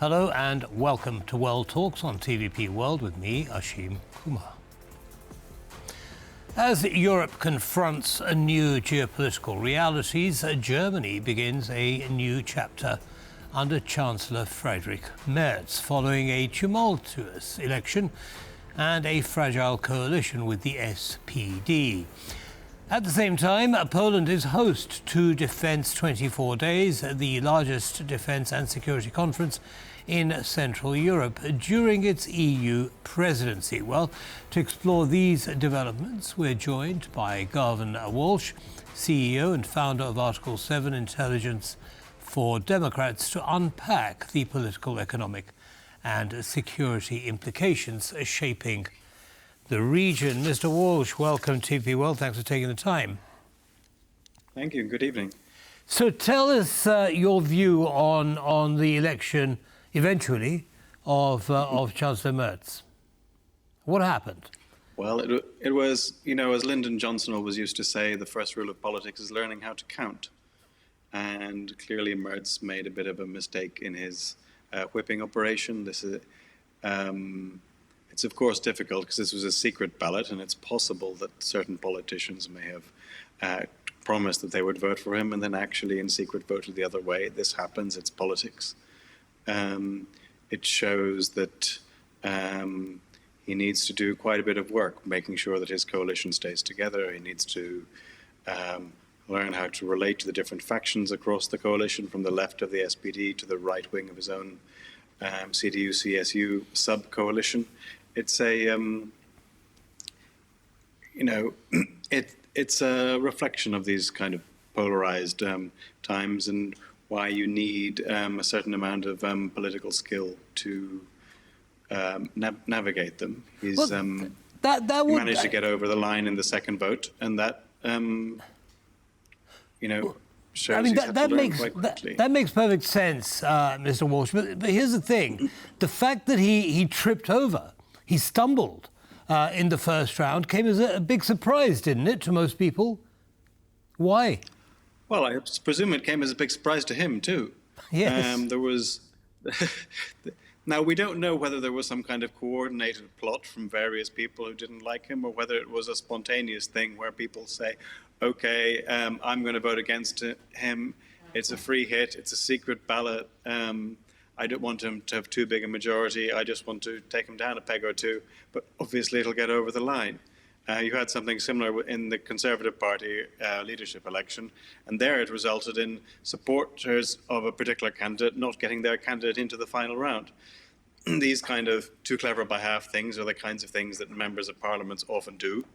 Hello and welcome to World Talks on TVP World with me, Ashim Kumar. As Europe confronts new geopolitical realities, Germany begins a new chapter under Chancellor Friedrich Merz, following a tumultuous election and a fragile coalition with the SPD. At the same time, Poland is host to Defence 24 Days, the largest defence and security conference in Central Europe during its EU presidency. Well, to explore these developments, we're joined by Garvan Walshe, CEO and founder of Article 7 Intelligence for Democrats, to unpack the political, economic and security implications shaping the region. Mr. Walshe, welcome to TVP World. Thanks for taking the time. Thank you. Good evening. So tell us your view on the election, eventually, of Chancellor Merz. What happened? Well, it was, as Lyndon Johnson always used to say, the first rule of politics is learning how to count. And clearly Merz made a bit of a mistake in his whipping operation. This is, it's of course difficult because this was a secret ballot, and it's possible that certain politicians may have promised that they would vote for him and then actually in secret voted the other way. This happens, it's politics. It shows that he needs to do quite a bit of work, making sure that his coalition stays together. He needs to learn how to relate to the different factions across the coalition, from the left of the SPD to the right wing of his own CDU-CSU sub-coalition. It's a, it's a reflection of these kind of polarized times and why you need a certain amount of political skill to navigate them. He's he managed to get over the line in the second vote, and that shows he's had to learn quite quickly. That makes perfect sense, Mr. Walshe. But here's the thing: the fact that he tripped over, he stumbled in the first round, came as a big surprise, didn't it, to most people? Why? Well, I presume it came as a big surprise to him too. Yes. There was. Now, we don't know whether there was some kind of coordinated plot from various people who didn't like him, or whether it was a spontaneous thing where people say, okay, I'm going to vote against him. It's a free hit. It's a secret ballot. I don't want him to have too big a majority. I just want to take him down a peg or two. But obviously, it'll get over the line. You had something similar in the Conservative Party leadership election, and there it resulted in supporters of a particular candidate not getting their candidate into the final round. These kind of too clever by half things are the kinds of things that members of parliaments often do.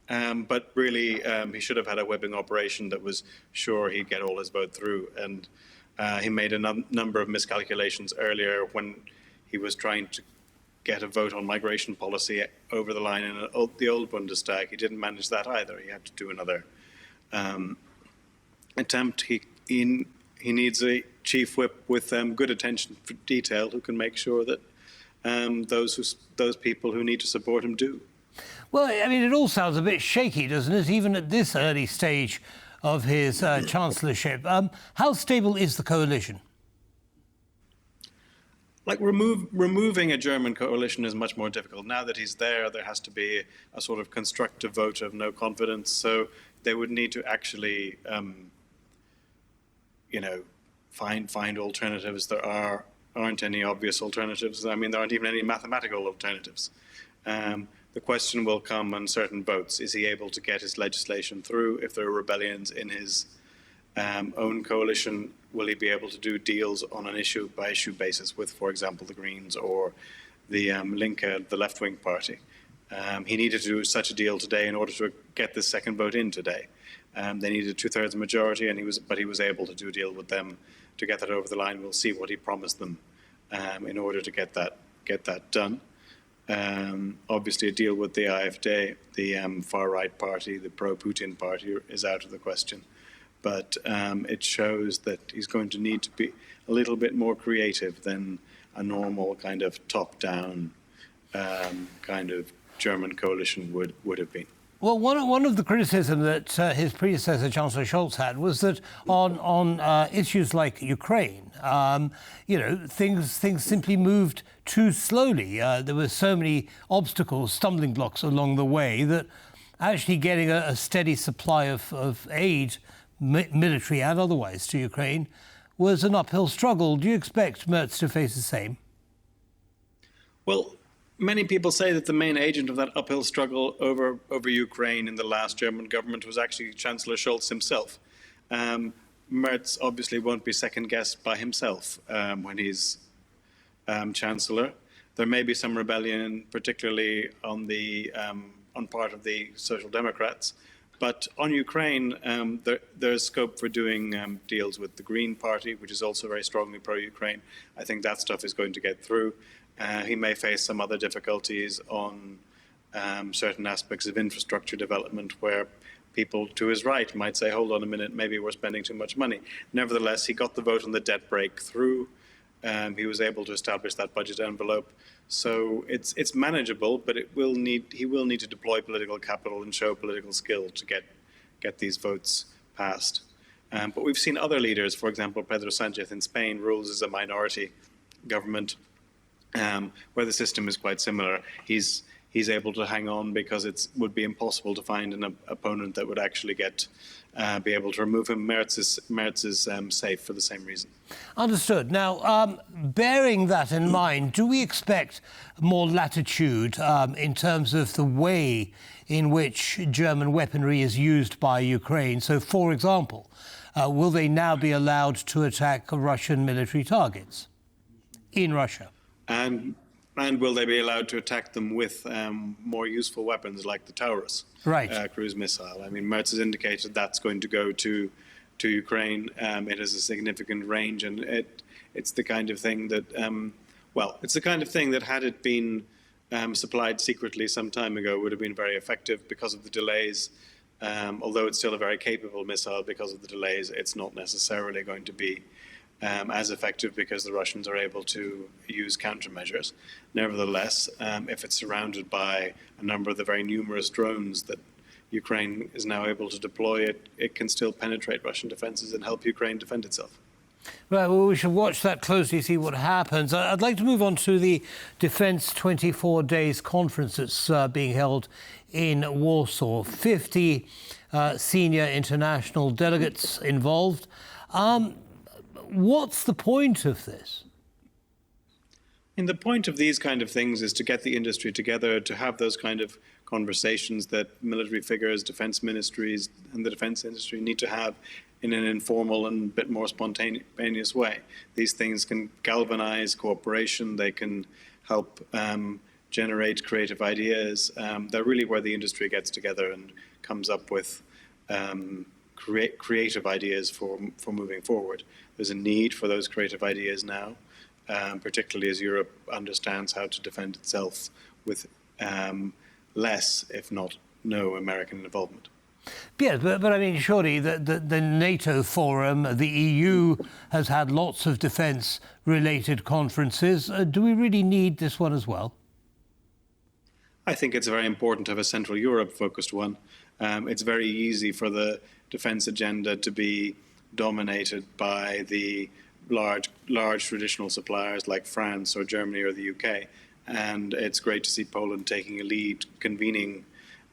But really, he should have had a whipping operation that was sure he'd get all his vote through. And he made a number of miscalculations earlier when he was trying to get a vote on migration policy over the line in the old Bundestag. He didn't manage that either. He had to do another attempt. He needs a chief whip with good attention for detail who can make sure that those people who need to support him do. Well, I mean, it all sounds a bit shaky, doesn't it, even at this early stage of his chancellorship. How stable is the coalition? Like, removing a German coalition is much more difficult. Now that he's there, there has to be a sort of constructive vote of no confidence. So they would need to actually, find alternatives. There aren't any obvious alternatives. I mean, there aren't even any mathematical alternatives. The question will come on certain votes. Is he able to get his legislation through? If there are rebellions in his own coalition, will he be able to do deals on an issue-by-issue basis with, for example, the Greens or the Linke, the left-wing party? He needed to do such a deal today in order to get this second vote in today. They needed a two-thirds majority, and he was able to do a deal with them to get that over the line. We'll see what he promised them in order to get that done. Obviously, a deal with the AfD, the far-right party, the pro-Putin party, is out of the question. But it shows that he's going to need to be a little bit more creative than a normal kind of top-down kind of German coalition would have been. Well, one of the criticism that his predecessor, Chancellor Scholz, had was that on issues like Ukraine, things simply moved too slowly. There were so many obstacles, stumbling blocks along the way that actually getting a steady supply of aid, military and otherwise, to Ukraine was an uphill struggle. Do you expect Merz to face the same? Well, many people say that the main agent of that uphill struggle over Ukraine in the last German government was actually Chancellor Scholz himself. Merz obviously won't be second-guessed by himself when he's Chancellor. There may be some rebellion, particularly on part of the Social Democrats. But on Ukraine, there's scope for doing deals with the Green Party, which is also very strongly pro-Ukraine. I think that stuff is going to get through. He may face some other difficulties on certain aspects of infrastructure development where people to his right might say, hold on a minute, maybe we're spending too much money. Nevertheless, he got the vote on the debt brake through. He was able to establish that budget envelope. So it's manageable, but he will need to deploy political capital and show political skill to get these votes passed. But we've seen other leaders, for example, Pedro Sanchez in Spain rules as a minority government, where the system is quite similar. He's able to hang on because it would be impossible to find an opponent that would actually be able to remove him. Merz is safe for the same reason. Understood. Now, bearing that in mind, do we expect more latitude in terms of the way in which German weaponry is used by Ukraine? So, for example, will they now be allowed to attack Russian military targets in Russia? And will they be allowed to attack them with more useful weapons like the Taurus cruise missile? I mean, Merz has indicated that's going to go to Ukraine. It has a significant range, and it's the kind of thing that, had it been supplied secretly some time ago, would have been very effective because of the delays. Although it's still a very capable missile, because of the delays, it's not necessarily going to be as effective because the Russians are able to use countermeasures. Nevertheless, if it's surrounded by a number of the very numerous drones that Ukraine is now able to deploy, it can still penetrate Russian defenses and help Ukraine defend itself. Right, well, we should watch that closely, see what happens. I'd like to move on to the Defence 24 Days conference that's being held in Warsaw. 50 senior international delegates involved. What's the point of this? And the point of these kind of things is to get the industry together, to have those kind of conversations that military figures, defense ministries, and the defense industry need to have in an informal and a bit more spontaneous way. These things can galvanize cooperation. They can help generate creative ideas. They're really where the industry gets together and comes up with creative ideas for moving forward. There's a need for those creative ideas now, particularly as Europe understands how to defend itself with less, if not no, American involvement. Yes, but I mean, surely the NATO forum, the EU has had lots of defence-related conferences. Do we really need this one as well? I think it's very important to have a Central Europe-focused one. It's very easy for the defence agenda to be dominated by the large traditional suppliers like France or Germany or the UK. And it's great to see Poland taking a lead, convening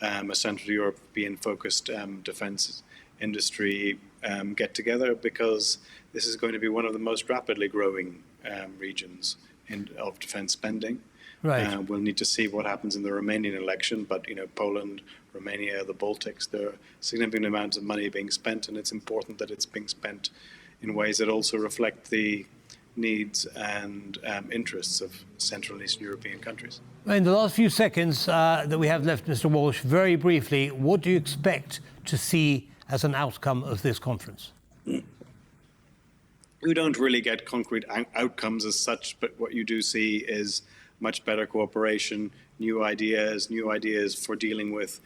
a Central European-focused defence industry get-together, because this is going to be one of the most rapidly growing regions of defence spending. Right. We'll need to see what happens in the Romanian election, but Poland, Romania, the Baltics, there are significant amounts of money being spent, and it's important that it's being spent in ways that also reflect the needs and interests of Central and Eastern European countries. In the last few seconds that we have left, Mr. Walsh, very briefly, what do you expect to see as an outcome of this conference? We don't really get concrete outcomes as such, but what you do see is much better cooperation, new ideas for dealing with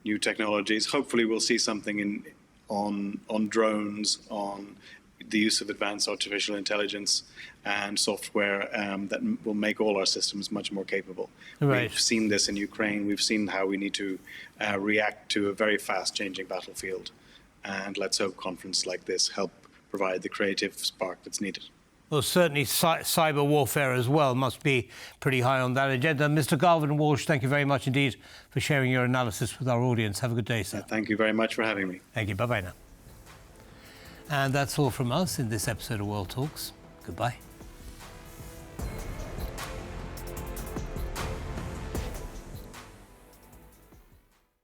new technologies. Hopefully we'll see something on drones, on the use of advanced artificial intelligence and software that will make all our systems much more capable. Right. We've seen this in Ukraine. We've seen how we need to react to a very fast-changing battlefield. And let's hope conferences like this help provide the creative spark that's needed. Well, certainly cyber warfare as well must be pretty high on that agenda. Mr. Garvan Walshe, thank you very much indeed for sharing your analysis with our audience. Have a good day, sir. Thank you very much for having me. Thank you. Bye-bye now. And that's all from us in this episode of World Talks. Goodbye.